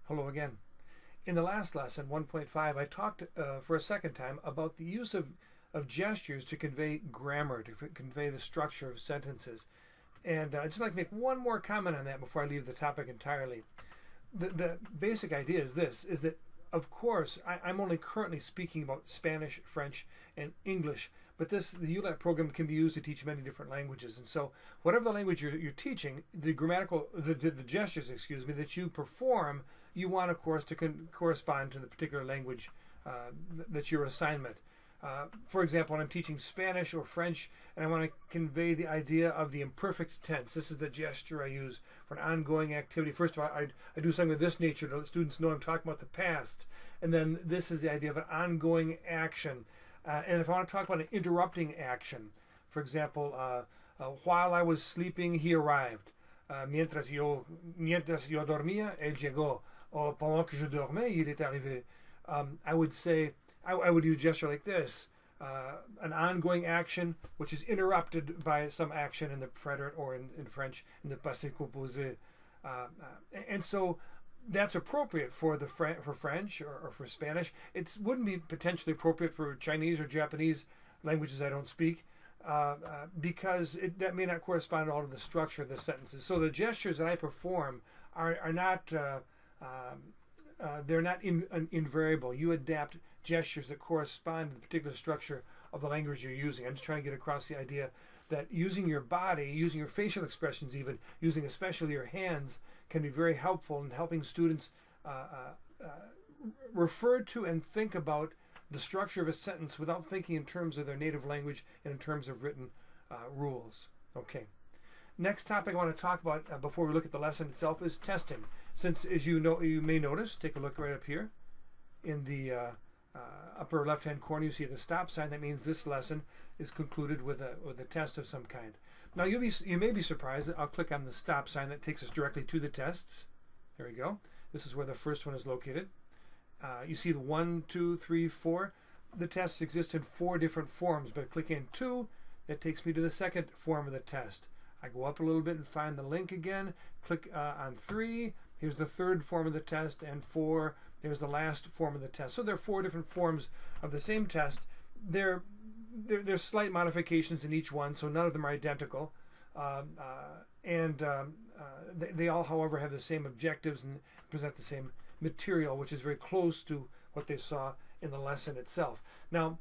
Hello again. In the last lesson, 1.5, I talked for a second time about the use of gestures to convey grammar, to convey the structure of sentences. And I'd just like to make one more comment on that before I leave the topic entirely. The basic idea is this, is that of course I'm only currently speaking about Spanish, French, and English, but the ULAT program can be used to teach many different languages. And so whatever the language you're teaching, the gestures, excuse me, that you perform, you want, of course, to correspond to the particular language that's your assignment. For example, when I'm teaching Spanish or French and I want to convey the idea of the imperfect tense, this is the gesture I use for an ongoing activity. First of all, I do something of this nature to let students know I'm talking about the past. And then this is the idea of an ongoing action. And if I want to talk about an interrupting action, for example, while I was sleeping, he arrived. Mientras yo dormía, él llegó. Or pendant que je dormais, il est arrivé. I would say, I would use a gesture like this, an ongoing action which is interrupted by some action in the preterite, or in French, in the passé composé. And so that's appropriate for French or for Spanish. It wouldn't be potentially appropriate for Chinese or Japanese languages I don't speak, because that may not correspond at all to the structure of the sentences. So the gestures that I perform are not they're not invariable. You adapt gestures that correspond to the particular structure of the language you're using. I'm just trying to get across the idea that using your body, using your facial expressions even, using especially your hands, can be very helpful in helping students refer to and think about the structure of a sentence without thinking in terms of their native language and in terms of written rules. Okay. Next topic I want to talk about before we look at the lesson itself is testing. Since, as you may notice, take a look right up here in the upper left-hand corner, you see the stop sign. That means this lesson is concluded with a test of some kind. Now you may be surprised that I'll click on the stop sign. That takes us directly to the tests. There we go. This is where the first one is located. You see the 1, 2, 3, 4. The tests exist in 4 different forms. By clicking 2, that takes me to the second form of the test. I go up a little bit and find the link again, click on 3, here's the third form of the test, and 4, there's the last form of the test. So there are 4 different forms of the same test. There's slight modifications in each one, so none of them are identical. They all, however, have the same objectives and present the same material, which is very close to what they saw in the lesson itself. Now,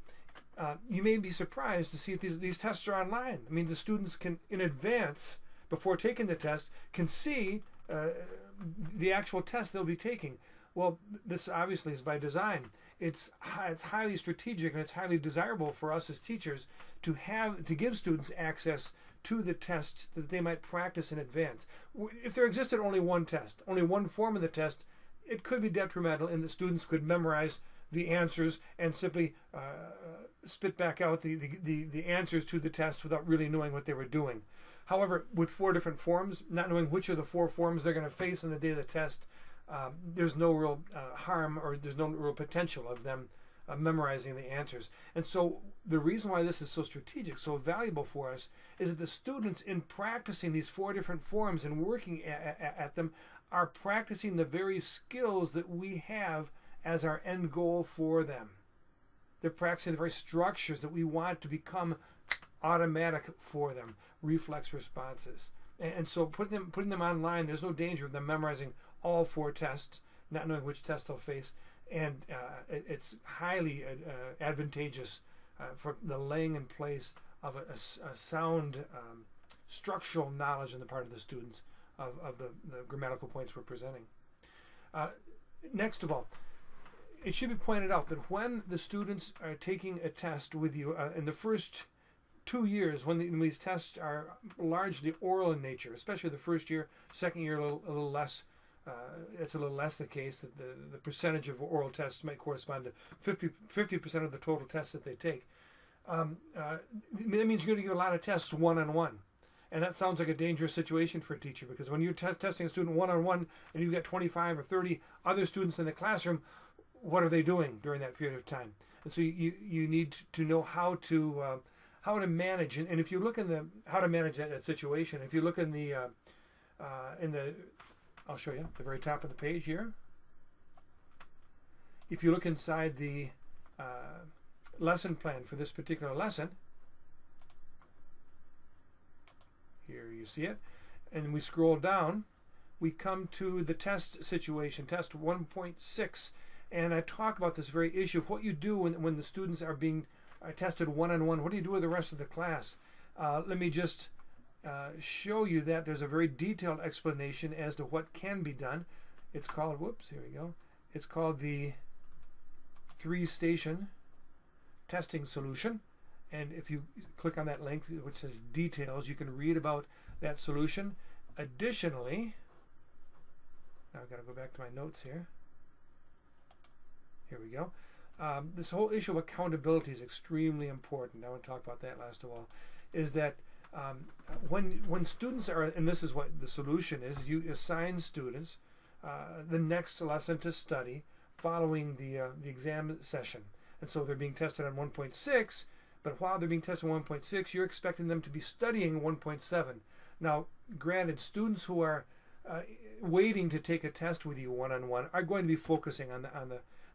you may be surprised to see that these tests are online. I mean, the students can, in advance, before taking the test, can see the actual test they'll be taking. Well, this obviously is by design. It's highly strategic and it's highly desirable for us as teachers to give students access to the tests that they might practice in advance. If there existed only one test, only one form of the test, it could be detrimental in that students could memorize the answers and simply spit back out the answers to the test without really knowing what they were doing. However, with 4 different forms, not knowing which of the 4 forms they're going to face on the day of the test, there's no real harm, or there's no real potential of them memorizing the answers. And so the reason why this is so strategic, so valuable for us, is that the students, in practicing these 4 different forms and working at them, are practicing the very skills that we have as our end goal for them. They're practicing the very structures that we want to become automatic for them, reflex responses. And so putting them online, there's no danger of them memorizing all 4 tests, not knowing which test they'll face. And it's highly advantageous for the laying in place of a sound structural knowledge on the part of the students of the grammatical points we're presenting. Next of all, it should be pointed out that when the students are taking a test with you in the first 2 years, when these tests are largely oral in nature, especially the first year, second year a little less, it's a little less the case, that the percentage of oral tests might correspond to 50% of the total tests that they take. That means you're going to give a lot of tests one-on-one. And that sounds like a dangerous situation for a teacher, because when you're testing a student one-on-one and you've got 25 or 30 other students in the classroom, what are they doing during that period of time? And so you need to know how to manage. And if you look in the how to manage that situation, if you look in the I'll show you the very top of the page here. if you look inside the lesson plan for this particular lesson, here you see it, and we scroll down, we come to the test situation, test 1.6, and I talk about this very issue of what you do when the students are being tested one-on-one. What do you do with the rest of the class? Let me just show you that there's a very detailed explanation as to what can be done. It's called, whoops, here we go. It's called the 3-station testing solution. And if you click on that link which says details, you can read about that solution. Additionally, now I've got to go back to my notes here. Here we go. This whole issue of accountability is extremely important. I want to talk about that last of all. Is that when students are, and this is what the solution is, you assign students the next lesson to study following the exam session. And so they're being tested on 1.6, but while they're being tested on 1.6, you're expecting them to be studying 1.7. Now, granted, students who are waiting to take a test with you one-on-one are going to be focusing on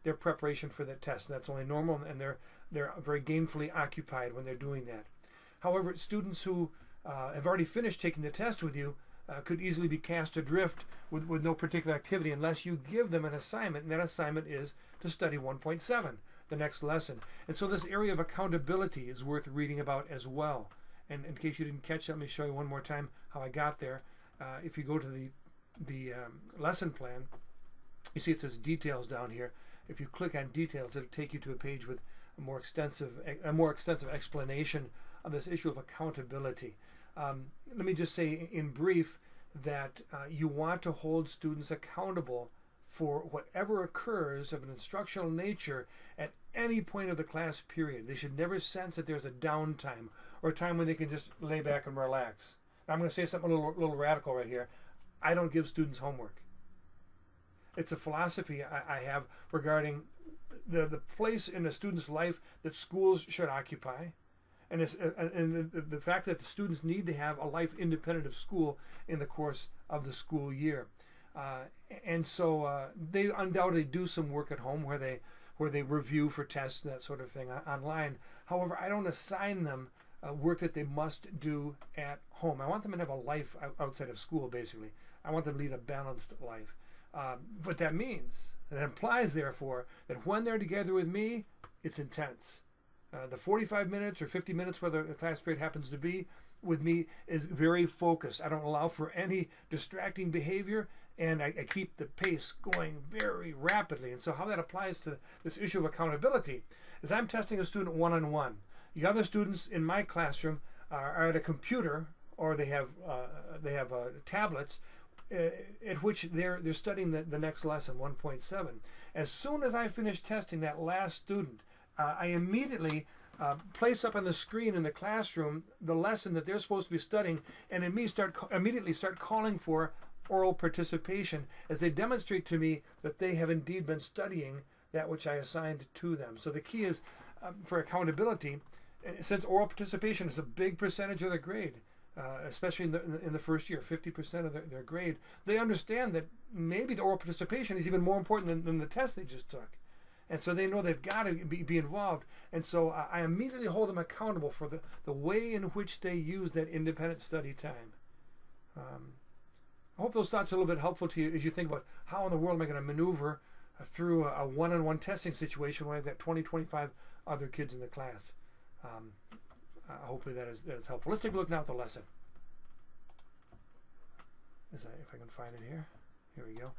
their preparation for that test. And that's only normal, and they're very gainfully occupied when they're doing that. However, students who have already finished taking the test with you could easily be cast adrift with no particular activity unless you give them an assignment, and that assignment is to study 1.7, the next lesson. And so this area of accountability is worth reading about as well. And in case you didn't catch that, let me show you one more time how I got there. If you go to the lesson plan, you see it says details down here. If you click on details, it'll take you to a page with a more extensive explanation of this issue of accountability. Let me just say in brief that you want to hold students accountable for whatever occurs of an instructional nature at any point of the class period. They should never sense that there's a downtime or a time when they can just lay back and relax. Now, I'm going to say something a little radical right here. I don't give students homework. It's a philosophy I have regarding the place in a student's life that schools should occupy, and the fact that the students need to have a life independent of school in the course of the school year. And so they undoubtedly do some work at home where they review for tests and that sort of thing online. However, I don't assign them work that they must do at home. I want them to have a life outside of school, basically. I want them to lead a balanced life. What that means, and that implies, therefore, that when they're together with me, it's intense. The 45 minutes or 50 minutes, whether the class period happens to be, with me is very focused. I don't allow for any distracting behavior, and I keep the pace going very rapidly. And so how that applies to this issue of accountability is I'm testing a student one-on-one. The other students in my classroom are at a computer, or they have tablets, at which they're studying the next lesson, 1.7. As soon as I finish testing that last student, I immediately place up on the screen in the classroom the lesson that they're supposed to be studying, and immediately start calling for oral participation as they demonstrate to me that they have indeed been studying that which I assigned to them. So the key is for accountability, since oral participation is a big percentage of their grade, especially in the first year, 50% of their grade, they understand that maybe the oral participation is even more important than the test they just took. And so they know they've got to be involved. And so I immediately hold them accountable for the way in which they use that independent study time. I hope those thoughts are a little bit helpful to you as you think about how in the world am I going to maneuver through a one-on-one testing situation when I've got 20, 25 other kids in the class. Hopefully that is helpful. Let's take a look now at the lesson. If I can find it here. Here we go.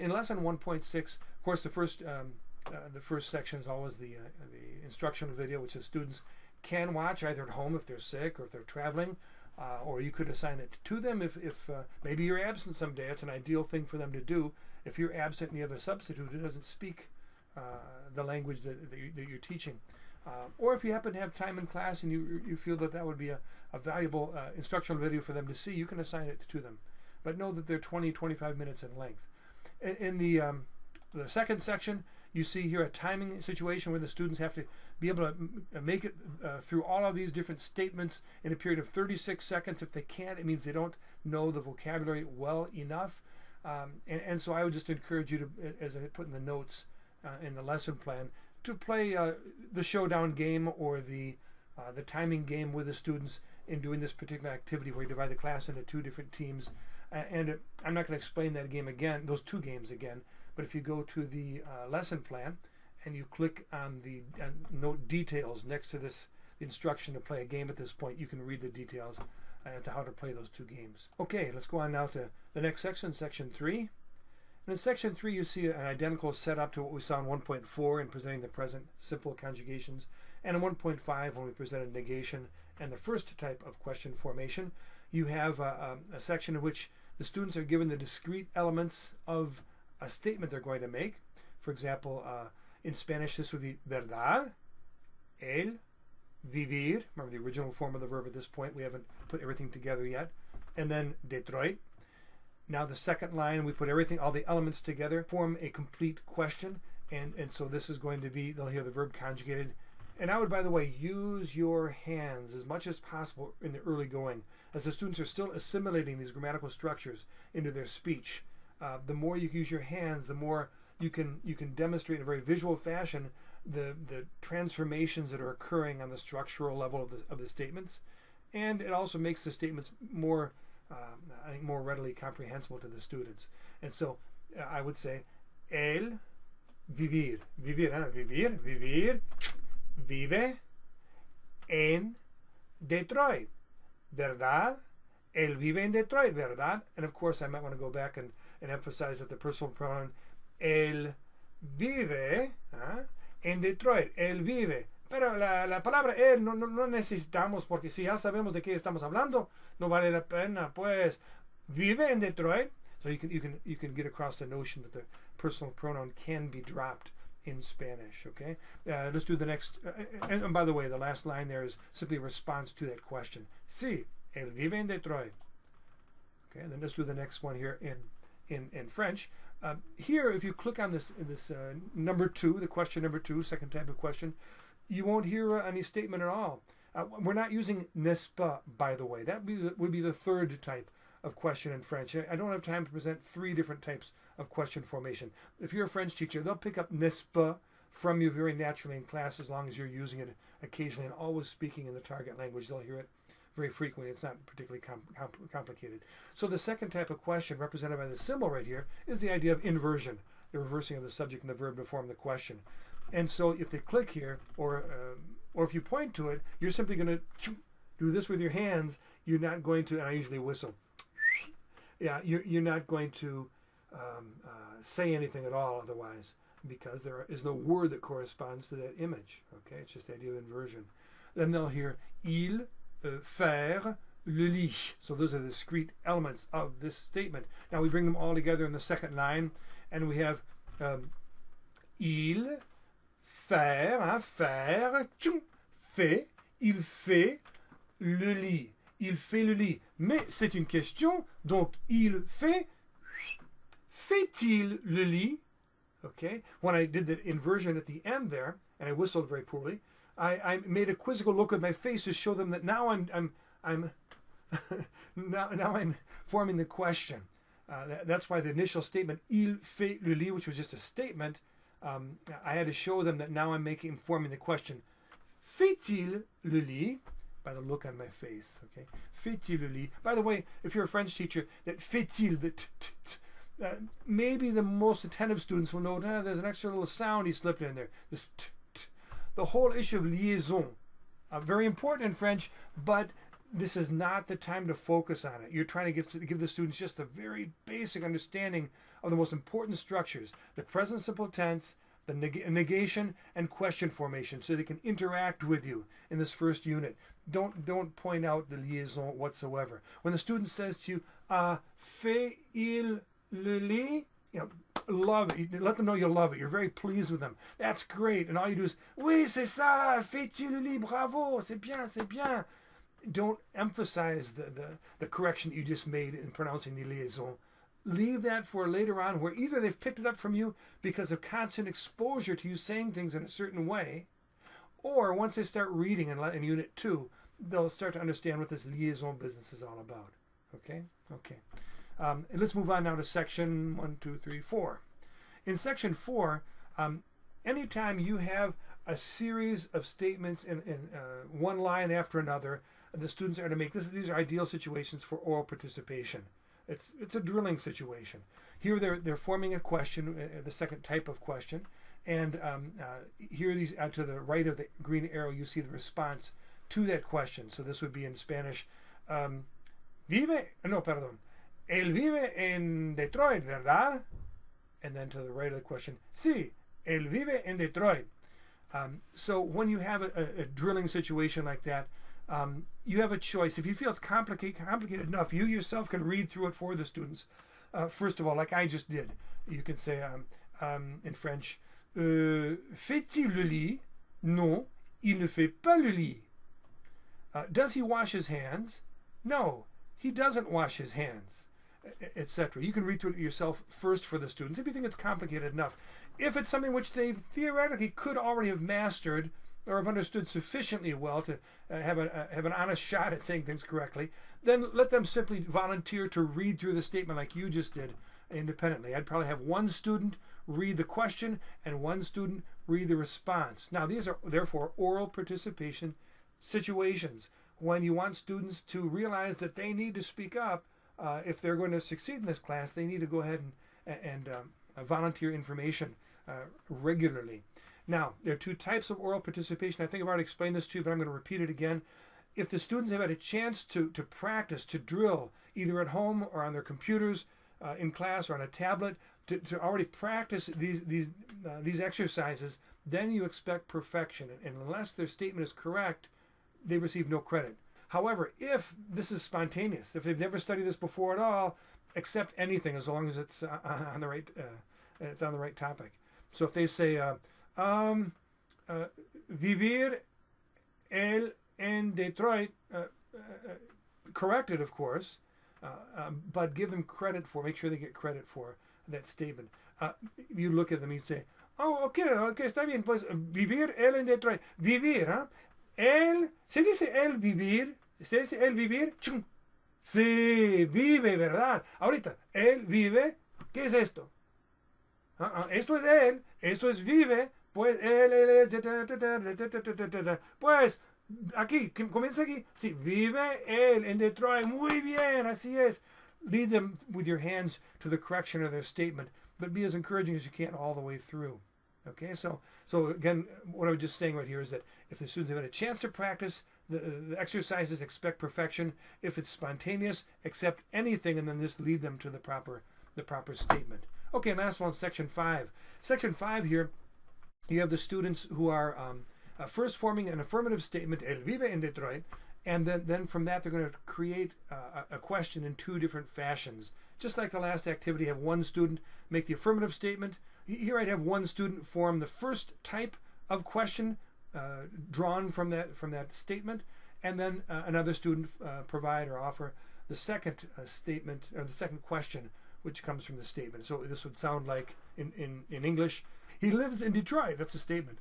In lesson 1.6, of course, the first section is always the instructional video, which the students can watch either at home if they're sick or if they're traveling, or you could assign it to them if maybe you're absent someday. It's an ideal thing for them to do. If you're absent and you have a substitute who doesn't speak the language that you're teaching. Or if you happen to have time in class and you feel that would be a valuable instructional video for them to see, you can assign it to them. But know that they're 20, 25 minutes in length. In the second section, you see here a timing situation where the students have to be able to make it through all of these different statements in a period of 36 seconds. If they can't, it means they don't know the vocabulary well enough. And so I would just encourage you to, as I put in the notes, in the lesson plan to play the showdown game or the timing game with the students in doing this particular activity where you divide the class into two different teams. And I'm not going to explain that game again, those two games again, but if you go to the lesson plan and you click on the note details next to this instruction to play a game at this point, you can read the details as to how to play those two games. Okay, let's go on now to the next section, section 3. And in section 3 you see an identical setup to what we saw in 1.4 in presenting the present simple conjugations, and in 1.5 when we presented negation and the first type of question formation. You have a section in which the students are given the discrete elements of a statement they're going to make. For example, in Spanish this would be verdad, el, vivir. Remember the original form of the verb at this point. We haven't put everything together yet. And then Detroit. Now the second line, we put everything, all the elements together, form a complete question. And so this is going to be, they'll hear the verb conjugated. And I would, by the way, use your hands as much as possible in the early going, as the students are still assimilating these grammatical structures into their speech. The more you use your hands, the more you can demonstrate in a very visual fashion the transformations that are occurring on the structural level of the statements, and it also makes the statements more, I think, more readily comprehensible to the students. And so I would say el vivir, vivir, vivir. Vive en Detroit, ¿verdad? Él vive en Detroit, ¿verdad? And of course I might want to go back and emphasize that the personal pronoun él vive en Detroit, él vive. Pero la palabra él no necesitamos, porque si ya sabemos de qué estamos hablando, no vale la pena. Pues vive en Detroit. So you can get across the notion that the personal pronoun can be dropped in Spanish. Okay, let's do the next. And by the way, the last line there is simply a response to that question. Sí, él vive en Detroit. Okay, and then let's do the next one here in French. Here, if you click on this number 2, the question number 2, second type of question, you won't hear any statement at all. We're not using n'est-ce pas, by the way. That would be the third type of question in French. I don't have time to present 3 different types of question formation. If you're a French teacher, they'll pick up n'est-ce pas from you very naturally in class, as long as you're using it occasionally and always speaking in the target language. They'll hear it very frequently. It's not particularly complicated. So the second type of question, represented by the symbol right here, is the idea of inversion, the reversing of the subject and the verb to form the question. And so if they click here, or if you point to it, you're simply going to do this with your hands. You're not going to, and I usually whistle. Yeah, you're not going to say anything at all otherwise, because there is no word that corresponds to that image. Okay, it's just the idea of inversion. Then they'll hear il, faire, le lit. So those are the discrete elements of this statement. Now we bring them all together in the second line, and we have il, faire, faire, fait, il fait le lit. Il fait le lit. Mais c'est une question, donc il fait, fait-il le lit? Okay. When I did the inversion at the end there, and I whistled very poorly, I made a quizzical look at my face to show them that now I'm now I'm forming the question. That's why the initial statement il fait le lit, which was just a statement, I had to show them that now I'm forming the question. Fait-il le lit? By the look on my face. Okay. Fait-il le lit? By the way, if you're a French teacher, that fait-il, maybe the most attentive students will know there's an extra little sound he slipped in there. This the whole issue of liaison, very important in French, but this is not the time to focus on it. You're trying to give the students just a very basic understanding of the most important structures: the present simple tense, the negation, and question formation, so they can interact with you in this first unit. Don't point out the liaison whatsoever. When the student says to you, fait-il le lit? Love it. Let them know you love it. You're very pleased with them. That's great. And all you do is, oui, c'est ça, fait-il le lit, bravo, c'est bien, c'est bien. Don't emphasize the correction that you just made in pronouncing the liaison. Leave that for later on, where either they've picked it up from you because of constant exposure to you saying things in a certain way, or once they start reading in Unit 2, they'll start to understand what this liaison business is all about. Okay? Okay. And let's move on now to section 1, 2, 3, 4. In section 4, anytime you have a series of statements in one line after another, the students are to make this. These are ideal situations for oral participation. It's a drilling situation. Here they're forming a question, the second type of question, and here these to the right of the green arrow you see the response to that question. So this would be in Spanish. Él vive en Detroit, ¿verdad? And then to the right of the question, sí, él vive en Detroit. So when you have a drilling situation like that, you have a choice. If you feel it's complicated enough, you yourself can read through it for the students. First of all, like I just did, you can say in French, fait-il le lit? Non, il ne fait pas le lit. Does he wash his hands? No, he doesn't wash his hands, etc. You can read through it yourself first for the students if you think it's complicated enough. If it's something which they theoretically could already have mastered or have understood sufficiently well to have an honest shot at saying things correctly, then let them simply volunteer to read through the statement like you just did independently. I'd probably have one student read the question and one student read the response. Now these are therefore oral participation situations when you want students to realize that they need to speak up. If they're going to succeed in this class, they need to go ahead and volunteer information regularly. Now, there are two types of oral participation. I think I've already explained this to you, but I'm going to repeat it again. If the students have had a chance to practice, to drill, either at home or on their computers, in class or on a tablet, to already practice these exercises, then you expect perfection. And unless their statement is correct, they receive no credit. However, if this is spontaneous, if they've never studied this before at all, accept anything as long as it's on the right topic. So if they say vivir en Detroit, corrected of course, but give them credit for, make sure they get credit for that statement. You look at them and you say, oh, okay, está bien, pues vivir él en Detroit. Vivir, ¿eh? Él, ¿se dice él vivir? ¿Se dice él vivir? ¡Chum! Sí, vive, ¿verdad? Ahorita, él vive, ¿qué es esto? Esto es él, esto es vive, pues él, pues aquí, comienza aquí. Sí, vive él en Detroit. Muy bien, así es. Lead them with your hands to the correction of their statement, but be as encouraging as you can all the way through. Okay, so again, what I was just saying right here is that if the students have had a chance to practice the exercises, expect perfection. If it's spontaneous, accept anything, and then just lead them to the proper statement. Okay, Massillon, section 5. Section 5 here, you have the students who are first forming an affirmative statement, El vive en Detroit, and then from that they're going to create a question in two different fashions. Just like the last activity, have one student make the affirmative statement. Here I'd have one student form the first type of question drawn from that statement, and then another student provide or offer the second statement, or the second question, which comes from the statement. So this would sound like in English, he lives in Detroit. That's a statement.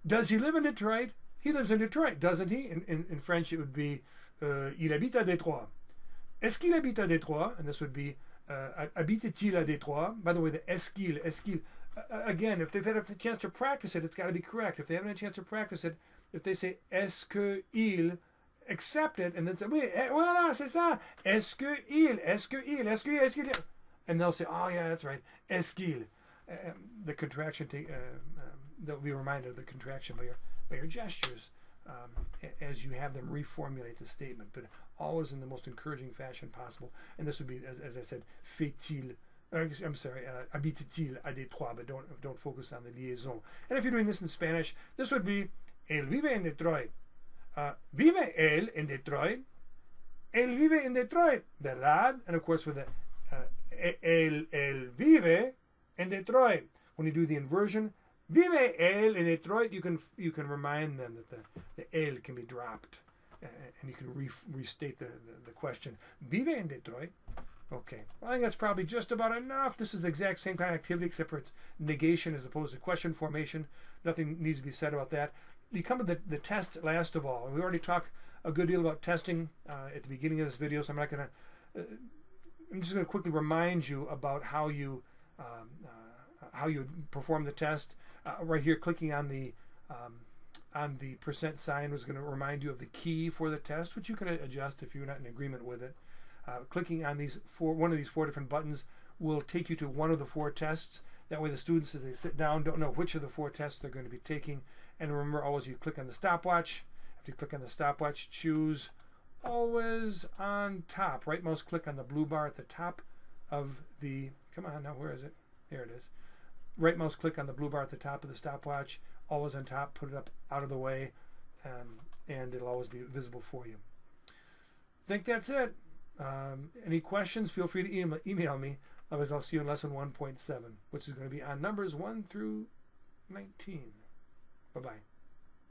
Does he live in Detroit? He lives in Detroit, doesn't he? In French it would be il habite à Détroit. Est-ce qu'il habite à Détroit? And this would be habite-t-il à Détroit? By the way, the est-ce qu'il, again, if they've had a chance to practice it, it's got to be correct. If they haven't had a chance to practice it, if they say est-ce qu'il, accept it, and then say, oui, voilà, c'est ça. Est-ce qu'il, est-ce qu'il, est-ce qu'il, est-ce qu'il, and they'll say, oh yeah, that's right, est-ce qu'il. The contraction, they'll be reminded of the contraction by your gestures as you have them reformulate the statement, but always in the most encouraging fashion possible. And this would be, as I said, fait-il. I'm sorry, habite-t-il à Détroit, but don't focus on the liaison. And if you're doing this in Spanish, this would be, él vive en Detroit. Vive él en Detroit. Él vive en Detroit, ¿verdad? And of course with the él vive en Detroit. When you do the inversion, vive él en Detroit, you can remind them that the él can be dropped, and you can restate the question. Vive en Detroit. Okay, well, I think that's probably just about enough. This is the exact same kind of activity, except for its negation as opposed to question formation. Nothing needs to be said about that. You come to the test last of all. And we already talked a good deal about testing at the beginning of this video, so I'm not going to... I'm just going to quickly remind you about how you how you perform the test. Right here, clicking on the percent sign was going to remind you of the key for the test, which you can adjust if you're not in agreement with it. Clicking on one of these 4 different buttons will take you to one of the 4 tests. That way the students, as they sit down, don't know which of the 4 tests they're going to be taking. And remember, always you click on the stopwatch. After you click on the stopwatch, choose always on top. Right mouse click on the blue bar at the top of the, come on now, where is it? There it is. Right mouse click on the blue bar at the top of the stopwatch, always on top, put it up out of the way, and it'll always be visible for you. I think that's it. Any questions, feel free to email me. Otherwise, I'll see you in lesson 1.7, which is going to be on numbers 1 through 19. Bye-bye.